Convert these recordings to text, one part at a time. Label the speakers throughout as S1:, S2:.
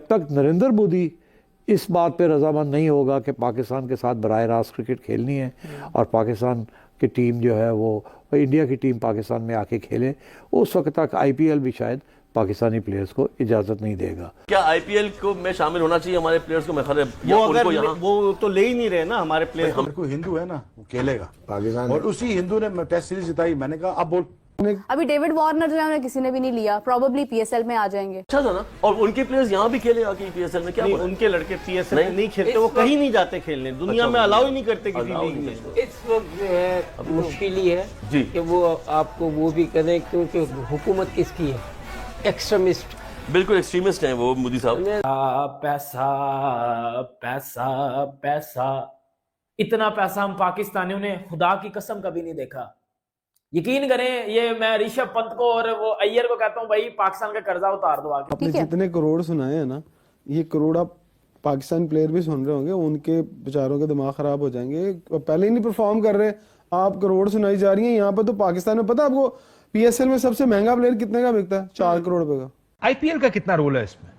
S1: जब तक नरेंद्र मोदी इस बात पे रजामंद नहीं होगा कि पाकिस्तान के साथ बराह रास्त क्रिकेट खेलनी है और पाकिस्तान की टीम जो है वो इंडिया की टीम पाकिस्तान में आके खेले, उस वक्त तक आईपीएल भी शायद पाकिस्तानी प्लेयर्स को इजाजत नहीं देगा।
S2: क्या आईपीएल को में शामिल होना चाहिए हमारे प्लेयर्स को? मैं
S3: वो तो ले ही नहीं रहे ना हमारे प्लेयर।
S4: हमारे को हिंदू है ना, वो खेलेगा पाकिस्तान, और उसी हिंदू ने टेस्ट सीरीज जिताई। मैंने कहा अब बोल,
S5: अभी डेविड वार्नर जो है उन्हें किसी ने भी नहीं लिया, प्रोबेबली पीएसएल में आ जाएंगे।
S2: अच्छा था ना, और उनके प्लेयर्स यहाँ भी खेले आके पीएसएल में? क्या
S3: उनके लड़के पीएसएल में नहीं खेलते, वो कहीं नहीं जाते खेलने, दुनिया में अलाउ ही नहीं करते किसी लीग में।
S6: इस वक्त जो है मुश्किल ही है
S2: जी
S6: कि वो आपको वो भी करें, क्योंकि हुकूमत किसकी है? एक्सट्रीमिस्ट,
S2: बिल्कुल एक्सट्रीमिस्ट हैं वो मोदी साहब।
S7: पैसा पैसा पैसा, इतना पैसा हम पाकिस्तानियों ने खुदा की कसम कभी नहीं देखा। यकीन करें, ये मैं ऋषभ पंत को और वो अय्यर को कहता हूँ, भाई पाकिस्तान का कर्जा उतार दो आगे।
S8: आपने जितने करोड़ सुनाए हैं ना, ये करोड़ आप पाकिस्तान प्लेयर भी सुन रहे होंगे, उनके बेचारों के दिमाग खराब हो जाएंगे। पहले ही नहीं परफॉर्म कर रहे, आप करोड़ सुनाई जा रही है। यहाँ पर तो पाकिस्तान में पता है आपको पीएसएल में सबसे महंगा प्लेयर कितने का बिकता है? 4 करोड़ रुपए का।
S9: आईपीएल का कितना रोल है इसमें?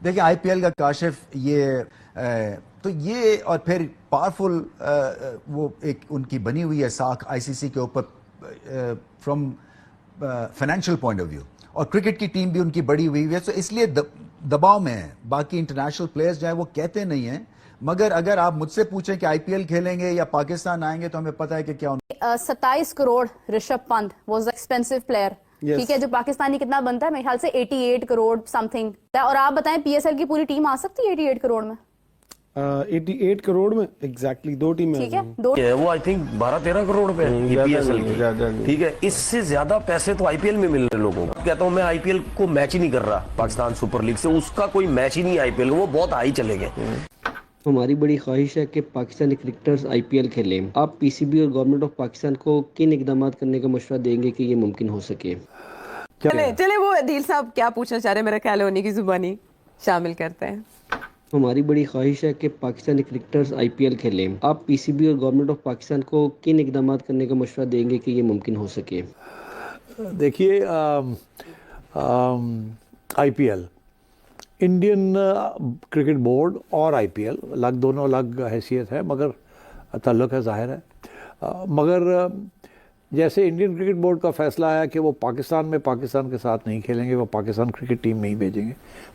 S10: देखिए आईपीएल का काशिफ ये तो ये, और फिर पावरफुल वो एक उनकी बनी हुई है साख आईसीसी के ऊपर from financial point of view, और क्रिकेट की टीम भी उनकी बड़ी हुई है, तो इसलिए दबाव में है। बाकी इंटरनेशनल प्लेयर्स जो है वो कहते नहीं हैं, मगर अगर आप मुझसे पूछें कि आईपीएल खेलेंगे या पाकिस्तान आएंगे तो हमें पता है कि क्या
S5: 27 crore Rishabh Pant was expensive player. ठीक है, जो पाकिस्तानी कितना बनता है? मेरे ख्याल से 88 करोड़ समथिंग। और आप बताएं पीएसएल की पूरी टीम आ सकती है 88 करोड़ में?
S8: 88 करोड़ में एग्जैक्टली 2 टीमें।
S5: ठीक है,
S2: वो आई थिंक 12-13 करोड़ रुपए पीएसएल की। ठीक है, इससे ज्यादा पैसे तो आईपीएल में मिल रहे लोगों को। कहता हूँ मैं आईपीएल को मैच ही नहीं कर रहा पाकिस्तान सुपर लीग से, उसका कोई मैच ही नहीं आईपीएल, वो बहुत हाई चले गए।
S6: हमारी बड़ी ख्वाहिश है कि पाकिस्तानी क्रिकेटर्स आईपीएल खेलें। आप पीसीबी और गवर्नमेंट ऑफ पाकिस्तान को किन इकदाम करने का मशवरा देंगे कि ये मुमकिन हो सके?
S11: चले वो अदील साहब क्या पूछना चाह रहे हैं, मेरा ख्याल है उन्हीं की जुबानी शामिल करते हैं।
S6: हमारी बड़ी ख्वाहिश है कि पाकिस्तानी क्रिकेटर्स आईपीएल खेलें। आप पीसीबी और गवर्नमेंट ऑफ पाकिस्तान को किन इकदाम करने का मशवरा देंगे कि ये मुमकिन हो सके?
S1: देखिए, आईपीएल, इंडियन क्रिकेट बोर्ड और आईपीएल दोनों अलग हैसियत है, मगर ताल्लुक़ है, ज़ाहिर है। मगर जैसे इंडियन क्रिकेट बोर्ड का फैसला है कि वो पाकिस्तान में पाकिस्तान के साथ नहीं खेलेंगे, वो पाकिस्तान क्रिकेट टीम नहीं भेजेंगे।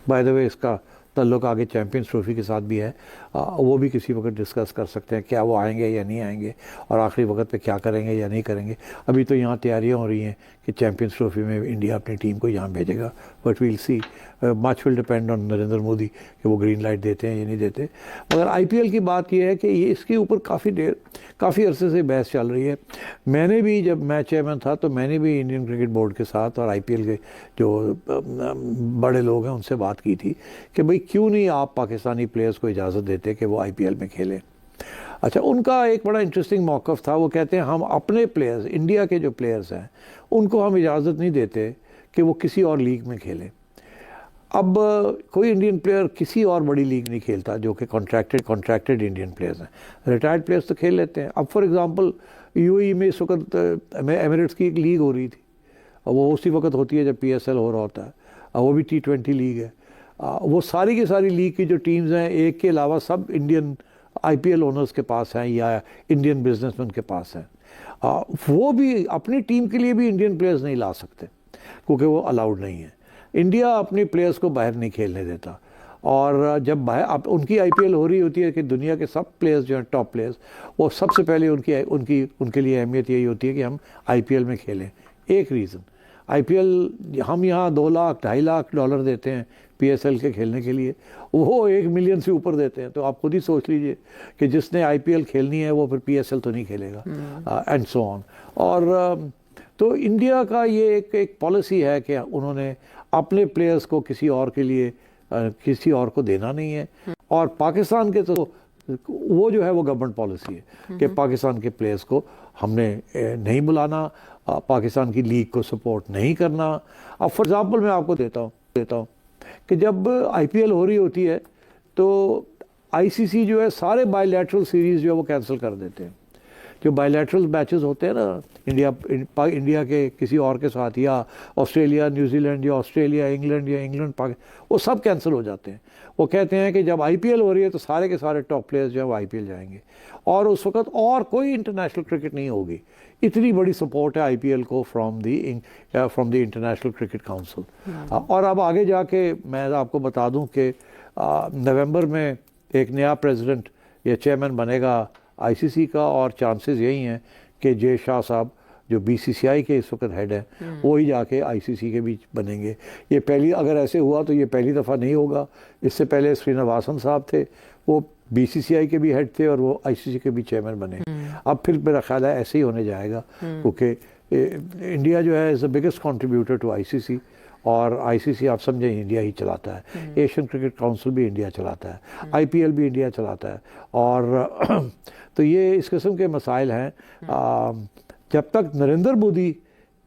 S1: बाय द वे, इसका ताल्लुक़ आगे चैम्पियंस ट्रॉफी के साथ भी है, वो भी किसी वक्त डिस्कस कर सकते हैं क्या वो आएंगे या नहीं आएंगे, और आखिरी वक्त पे क्या करेंगे या नहीं करेंगे। अभी तो यहाँ तैयारियाँ हो रही हैं कि चैम्पियंस ट्रॉफी में इंडिया अपनी टीम को यहाँ भेजेगा, but we'll see, much will depend on Narendra Modi कि वो ग्रीन लाइट देते हैं या नहीं देते। मगर आईपीएल की बात यह है कि ये इसके ऊपर काफ़ी अरसे से बहस चल रही है। मैंने भी, जब मैं चेयरमैन था, तो मैंने भी इंडियन क्रिकेट बोर्ड के साथ और आईपीएल के जो बड़े लोग हैं उनसे बात की थी कि भाई क्यों नहीं आप पाकिस्तानी प्लेयर्स को इजाज़त देते कि वो आईपीएल में खेलें। अच्छा, उनका एक बड़ा इंटरेस्टिंग मौक़िफ़ था। वो कहते हैं हम अपने प्लेयर्स, इंडिया के जो प्लेयर्स हैं, उनको हम इजाज़त नहीं देते कि वो किसी और लीग में खेलें। अब कोई इंडियन प्लेयर किसी और बड़ी लीग नहीं खेलता जो कि कॉन्ट्रैक्टेड इंडियन प्लेयर्स हैं। रिटायर्ड प्लेयर्स तो खेल लेते हैं। अब फॉर एग्जांपल यूएई में इस वक्त एमिरेट्स की एक लीग हो रही थी, वो उसी वक्त होती है जब पीएसएल हो रहा होता है, वो भी T20 लीग है। वो सारी की सारी लीग की जो टीम्स हैं, एक के अलावा सब इंडियन आईपीएल ओनर्स के पास हैं या इंडियन बिजनेसमैन के पास हैं। वो भी अपनी टीम के लिए भी इंडियन प्लेयर्स नहीं ला सकते क्योंकि वो अलाउड नहीं है। इंडिया अपने प्लेयर्स को बाहर नहीं खेलने देता, और जब बाहर उनकी आईपीएल हो रही होती है कि दुनिया के सब प्लेयर्स जो हैं, टॉप प्लेयर्स, वो सबसे पहले उनके लिए अहमियत यही होती है कि हम आईपीएल में खेलें। एक रीज़न, आईपीएल हम यहाँ 2 लाख $2.5 लाख देते हैं पीएसएल के खेलने के लिए, वो 1 मिलियन से ऊपर देते हैं। तो आप खुद ही सोच लीजिए कि जिसने आईपीएल खेलनी है वो फिर पीएसएल तो नहीं खेलेगा, एंड सो ऑन। और तो इंडिया का ये एक पॉलिसी है कि उन्होंने अपने प्लेयर्स को किसी और के लिए किसी और को देना नहीं है। और पाकिस्तान के तो वो जो है वो गवर्नमेंट पॉलिसी है कि पाकिस्तान के प्लेयर्स को हमने नहीं बुलाना, पाकिस्तान की लीग को सपोर्ट नहीं करना। अब फॉर एग्जांपल मैं आपको देता हूँ कि जब आईपीएल हो रही होती है तो आईसीसी जो है सारे बायलैटरल सीरीज़ जो है वो कैंसिल कर देते हैं। जो बायलैटरल मैचेस होते हैं ना इंडिया के किसी और के साथ, या ऑस्ट्रेलिया न्यूजीलैंड, या ऑस्ट्रेलिया इंग्लैंड, या इंग्लैंड पाकिस्तान, वो सब कैंसिल हो जाते हैं। वो कहते हैं कि जब आईपीएल हो रही है तो सारे के सारे टॉप प्लेयर्स जो है वो आईपीएल जाएंगे, और उस वक्त और कोई इंटरनेशनल क्रिकेट नहीं होगी। इतनी बड़ी सपोर्ट है आईपीएल को from the international cricket council. और अब आगे जाके मैं आपको बता दूं कि नवंबर में एक नया प्रेसिडेंट या चेयरमैन बनेगा आईसीसी का, और चांसेस यही हैं कि जे शाह साहब जो बीसीसीआई के इस वक्त हेड हैं वो ही जाके आईसीसी के बीच बनेंगे। ये पहली, अगर ऐसे हुआ तो ये पहली दफ़ा नहीं होगा। इससे पहले श्रीनिवासन साहब थे, वो बीसीसीआई के भी हेड थे और वो आईसीसी के भी चेयरमैन बने। अब फिर मेरा ख्याल है ऐसे ही होने जाएगा, क्योंकि इंडिया जो है is the biggest contributor to ICC, और आईसीसी आप समझें इंडिया ही चलाता है। एशियन क्रिकेट काउंसिल भी इंडिया चलाता है, आईपीएल भी इंडिया चलाता है। और तो ये इस किस्म के मसाइल हैं। जब तक नरेंद्र मोदी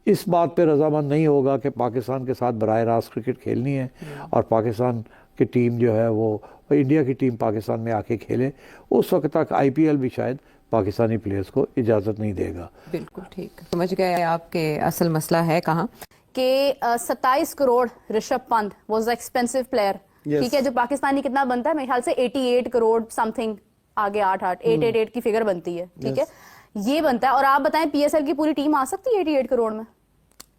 S1: इस बात पे रजामंद नहीं होगा कि पाकिस्तान के साथ बराह रास्त क्रिकेट खेलनी है, और पाकिस्तान की टीम जो है वो इंडिया की टीम पाकिस्तान में आके खेले, उस वक्त तक आईपीएल भी शायद पाकिस्तानी प्लेयर्स को इजाज़त नहीं देगा।
S11: बिल्कुल ठीक, समझ गए आपके असल मसला है कहाँ
S5: कि 27 crore Rishabh Pant was the expensive player, ठीक है, जो पाकिस्तानी कितना बनता है मेरे ख्याल से 88 करोड़ समथिंग, आगे 888 की फिगर बनती है, ठीक है, ये बनता है। और आप बताएं पीएसएल की पूरी टीम आ सकती है 88 करोड़ में?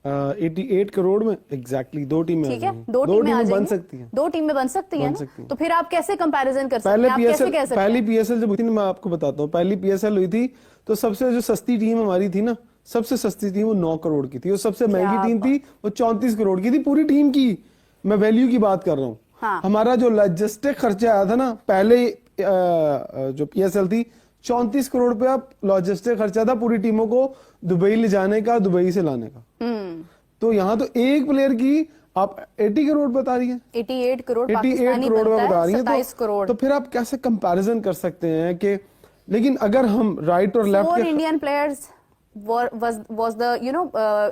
S8: 88 करोड़ में एग्जैक्टली दो टीमें,
S5: ठीक है, दो टीमें
S8: बन सकती हैं,
S5: दो टीमें बन सकती हैं ना? तो फिर आप कैसे कंपैरिजन कर सकते हैं? आप कैसे कह सकते हैं?
S8: पहली पीएसएल जब हुई थी ना, मैं आपको बताता हूँ, पहली पीएसएल हुई थी तो सबसे जो सस्ती टीम हमारी थी ना, सबसे सस्ती थी वो 9 करोड़ की थी, और सबसे महंगी टीम थी वो 34 करोड़ की थी पूरी टीम की। मैं वैल्यू की बात कर रहा हूँ।
S5: हाँ।
S8: हमारा जो लॉजिस्टिक खर्चा आया था ना पहले जो पीएसएल थी, 34 करोड़ पे अब लॉजिस्टिक खर्चा था पूरी टीमों को दुबई ले जाने का, दुबई से लाने का। तो यहाँ तो एक प्लेयर की आप 80 करोड़ बता रही है,
S5: 88 करोड़
S8: 88 करोड़ में बता रही है,
S5: 27 करोड़।
S8: तो फिर आप कैसे कंपैरिजन कर सकते हैं कि, लेकिन अगर हम राइट और लेफ्ट के
S5: Indian players was the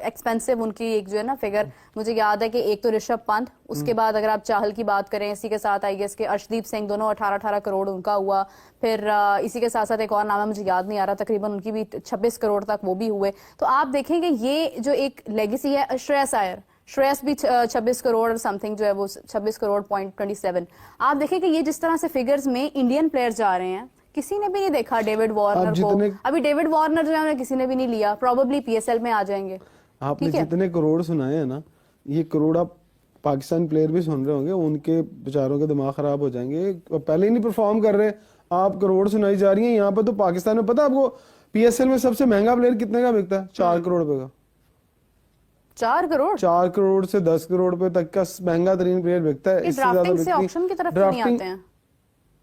S5: expensive, उनकी एक जो है ना फिगर मुझे याद है कि एक तो ऋषभ पंत, उसके बाद अगर आप चाहल की बात करें, इसी के साथ आई गेस के अर्शदीप सिंह, दोनों 18-18 करोड़ उनका हुआ। फिर इसी के साथ साथ एक और नाम है मुझे याद नहीं आ रहा, तकरीबन उनकी भी 26 करोड़ तक वो भी हुए। तो आप देखेंगे ये जो एक लेगेसी है, श्रेयस भी 26 करोड़ समथिंग जो है वो 26 करोड़ .27। आप देखेंगे ये जिस तरह से फिगर्स में इंडियन प्लेयर्स जा रहे हैं, किसी ने भी नहीं देखा डेविड वार्नर को। अभी डेविड वार्नर जो है उन्हें किसी ने भी नहीं लिया, प्रोबेबली पीएसएल में आ जाएंगे।
S8: आपने जितने करोड़ सुनाए हैं ना, ये करोड़ आप पाकिस्तान प्लेयर भी सुन रहे होंगे, उनके बेचारों के दिमाग खराब हो जाएंगे। पहले ही नहीं परफॉर्म कर रहे, आप करोड़ सुनाई जा रही हैं। यहाँ पर तो पाकिस्तान में पता है आपको पीएसएल में सबसे महंगा प्लेयर कितने का बिकता है? 4 करोड़ रुपए का।
S5: 4 करोड़?
S8: 4 करोड़ से 10 करोड़ रुपए तक का महंगा तरीन प्लेयर बिकता है।
S5: इससे ज्यादा ऑक्शन की तरफ नहीं आते हैं।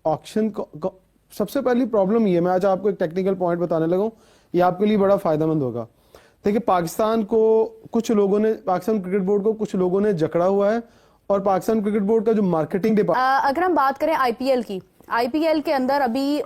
S8: ऑक्शन को सबसे पहली प्रॉब्लम ये, मैं आज आपको एक टेक्निकल पॉइंट बताने लगा हूं, ये आपके लिए बड़ा फायदेमंद होगा। देखिए पाकिस्तान को कुछ लोगों ने, पाकिस्तान क्रिकेट बोर्ड को कुछ लोगों ने जकड़ा हुआ है, और पाकिस्तान क्रिकेट बोर्ड का जो मार्केटिंग डिपार्टमेंट,
S5: अगर हम बात करें आईपीएल की, आईपीएल के अंदर अभी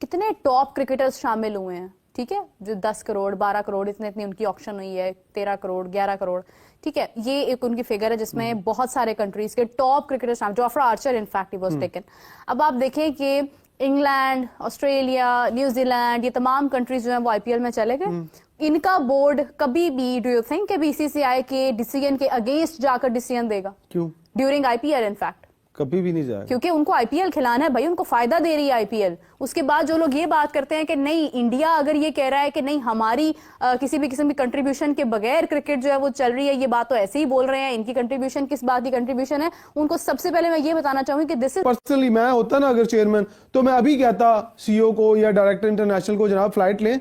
S5: कितने टॉप क्रिकेटर्स शामिल हुए हैं, ठीक है, जो 10 करोड़ 12 करोड़ इतनी उनकी ऑक्शन हुई है, 13 करोड़ 11 करोड़, ठीक है, ये एक उनकी फिगर है जिसमें बहुत सारे कंट्रीज के टॉप क्रिकेटर्स शामिल, Jofra Archer in fact he was taken. अब आप देखें कि इंग्लैंड, ऑस्ट्रेलिया, न्यूजीलैंड, ये तमाम कंट्रीज जो हैं वो आईपीएल में चले गए। इनका बोर्ड कभी भी, डू यू थिंक, बीसीसीआई के डिसीजन के अगेंस्ट जाकर डिसीजन देगा?
S8: क्यों?
S5: ड्यूरिंग आईपीएल इनफैक्ट
S8: कभी भी नहीं जाएगा,
S5: क्योंकि उनको आईपीएल खिलाना है भाई, उनको फायदा दे रही है आईपीएल। उसके बाद जो लोग ये बात करते हैं कि नहीं, इंडिया अगर ये कह रहा है कि नहीं हमारी किसी भी किस्म की कंट्रीब्यूशन के बगैर क्रिकेट जो है वो चल रही है, ये बात तो ऐसे ही बोल रहे हैं। इनकी कंट्रीब्यूशन किस बात की कंट्रीब्यूशन है, उनको सबसे पहले मैं ये बताना चाहूंगी कि दिस इज
S8: पर्सनली, मैं होता ना अगर चेयरमैन, तो मैं अभी कहता सीईओ को या डायरेक्टर इंटरनेशनल को, जनाब फ्लाइट लें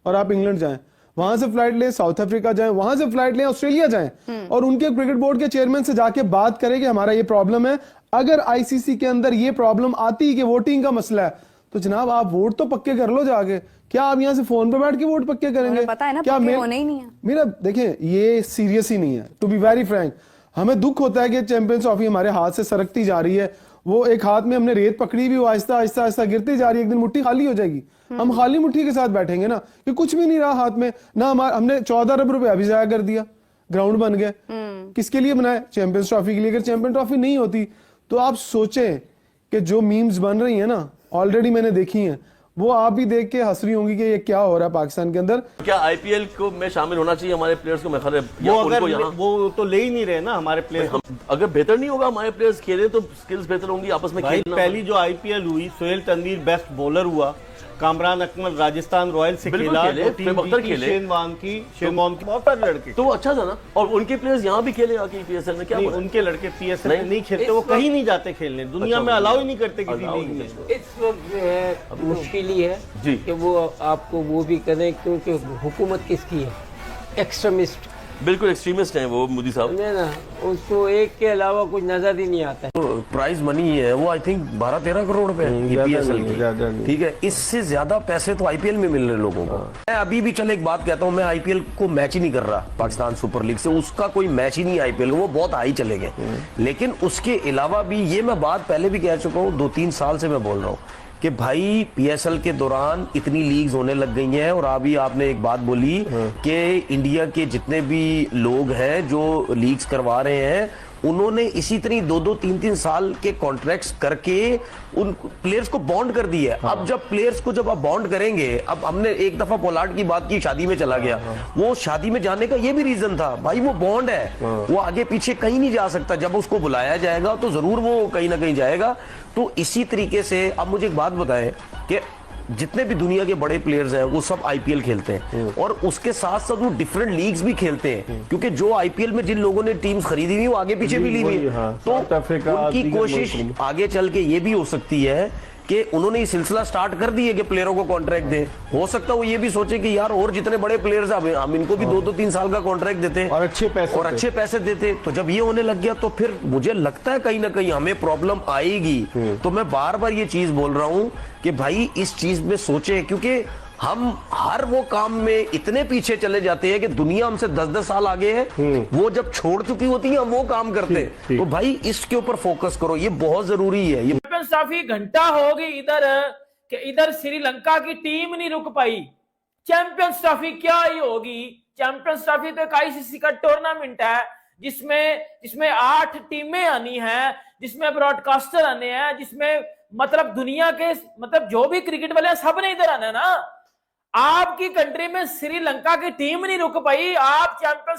S8: और आप इंग्लैंड जाएं, वहां से फ्लाइट लें साउथ अफ्रीका जाएं, वहां से फ्लाइट लें ऑस्ट्रेलिया जाएं, और उनके क्रिकेट बोर्ड के चेयरमैन से जाके बात करें कि हमारा ये प्रॉब्लम है। अगर आईसीसी के अंदर ये प्रॉब्लम आती है कि वोटिंग का मसला है, तो जनाब आप वोट तो पक्के कर लो जाके। क्या आप यहाँ से फोन पे बैठ के वोट पक्के करेंगे?
S5: पता है ना,
S8: क्या
S5: होना ही नहीं है।
S8: मेरा देखें, ये सीरियस ही नहीं है, टू बी वेरी फ्रैंक। हमें दुख होता है कि चैंपियंस ट्रॉफी हमारे हाथ से सरकती जा रही है। वो एक हाथ में हमने रेत पकड़ी भी, वो आहिस्ता आहिस्ता आहिस्ता गिरती जा रही है, एक दिन मुट्ठी खाली हो जाएगी। हम खाली मुट्ठी के साथ बैठेंगे ना, कि कुछ भी नहीं रहा हाथ में ना, हमने 14 अरब रुपए अभी जाया कर दिया, ग्राउंड बन गए। किसके लिए बनाए? चैंपियंस ट्रॉफी के लिए। अगर चैंपियन ट्रॉफी नहीं होती तो आप सोचें कि जो मीम्स बन रही है ना, ऑलरेडी मैंने देखी हैं, वो आप ही देख के हंस रही होंगी कि ये क्या हो रहा है पाकिस्तान के अंदर।
S12: क्या आईपीएल को में शामिल होना चाहिए हमारे प्लेयर्स को? मैं
S3: वो अगर वो तो ले ही नहीं रहे ना हमारे प्लेयर।
S12: अगर बेहतर नहीं होगा हमारे प्लेयर्स खेले तो स्किल्स बेहतर होंगी आपस में खेलना।
S3: पहली जो आईपीएल हुई, सोहेल तनवीर बेस्ट बॉलर हुआ, कामरान अकमल राजस्थान रॉयल्स से खेला, शेन की बहुत सारे लड़के,
S12: तो वो अच्छा था ना। और उनके प्लेयर्स यहाँ भी खेले आके पीएसएल में, क्या
S3: उनके लड़के पीएसएल में नहीं खेलते, वो कहीं नहीं जाते खेलने, दुनिया में अलाउ ही नहीं करते किसी लीग में।
S6: इस वक्त जो है मुश्किल ही है
S12: जी
S6: कि वो आपको वो भी करें, क्योंकि हुकूमत किसकी है? एक्सट्रीमिस्ट,
S12: बिल्कुल एक्सट्रीमिस्ट हैं वो मोदी साहब
S6: है ना, उसको एक के अलावा कुछ नजर ही नहीं आता है।
S2: तो प्राइज मनी है वो आई थिंक 12-13 करोड़ रुपए पीएसएल की, ठीक है। इससे ज्यादा पैसे तो आईपीएल में मिल रहे लोगों को। मैं अभी भी चल एक बात कहता हूँ, मैं आईपीएल को मैच ही नहीं कर रहा पाकिस्तान सुपर लीग से, उसका कोई मैच ही नहीं आईपीएल, वो बहुत हाई चले गए। लेकिन उसके अलावा भी ये मैं बात पहले भी कह चुका हूँ, 2-3 साल से मैं बोल रहा हूँ कि भाई पीएसएल के दौरान इतनी लीग्स होने लग गई हैं। और अभी आपने एक बात बोली कि इंडिया के जितने भी लोग हैं जो लीग्स करवा रहे हैं, उन्होंने इसी तरह 2-2, 3-3 साल के कॉन्ट्रैक्ट्स करके उन प्लेयर्स को बॉन्ड कर दिया है। अब जब प्लेयर्स को जब आप बॉन्ड करेंगे, अब हमने एक दफा पोलार्ड की बात की, शादी में चला गया, वो शादी में जाने का ये भी रीजन था, भाई वो बॉन्ड है, वो आगे पीछे कहीं नहीं जा सकता, जब उसको बुलाया जाएगा तो जरूर वो कहीं ना कहीं जाएगा। तो इसी तरीके से अब मुझे एक बात बताएं कि जितने भी दुनिया के बड़े प्लेयर्स हैं वो सब आईपीएल खेलते हैं, और उसके साथ साथ वो डिफरेंट लीग्स भी खेलते हैं, क्योंकि जो आईपीएल में जिन लोगों ने टीम्स खरीदी हुई वो आगे पीछे भी ली हुई, तो उनकी कोशिश आगे चल के ये भी हो सकती है कि उन्होंने ये सिलसिला स्टार्ट कर दिए कि प्लेयरों को कॉन्ट्रैक्ट दें। हो सकता है वो ये भी सोचे कि यार और जितने बड़े प्लेयर्स हैं हम इनको भी 2-3 साल का कॉन्ट्रैक्ट देते हैं
S3: और अच्छे पैसे
S2: देते। तो जब ये होने लग गया तो फिर मुझे लगता है कहीं ना कहीं हमें प्रॉब्लम आएगी। तो मैं बार बार ये चीज बोल रहा हूं कि भाई इस चीज में सोचे, क्योंकि हम हर वो काम में इतने पीछे चले जाते हैं कि दुनिया हमसे 10-10 साल आगे है, वो जब छोड़ चुकी होती है हम वो काम करते हैं। तो भाई इसके ऊपर फोकस करो, ये बहुत जरूरी है। ये
S7: चैंपियंस ट्रॉफी घंटा हो गई इधर कि इधर श्रीलंका की टीम नहीं रुक पाई। चैंपियंस ट्रॉफी क्या ही होगी? चैंपियंस ट्रॉफी तो एक आईसीसी का टूर्नामेंट है जिसमें 8 टीमें आनी है, जिसमें ब्रॉडकास्टर आने हैं, जिसमें मतलब दुनिया के मतलब जो भी क्रिकेट वाले हैं सब ने इधर आना है ना। आपकी कंट्री में श्रीलंका की टीम नहीं रुक पाई, आप चैंपियंस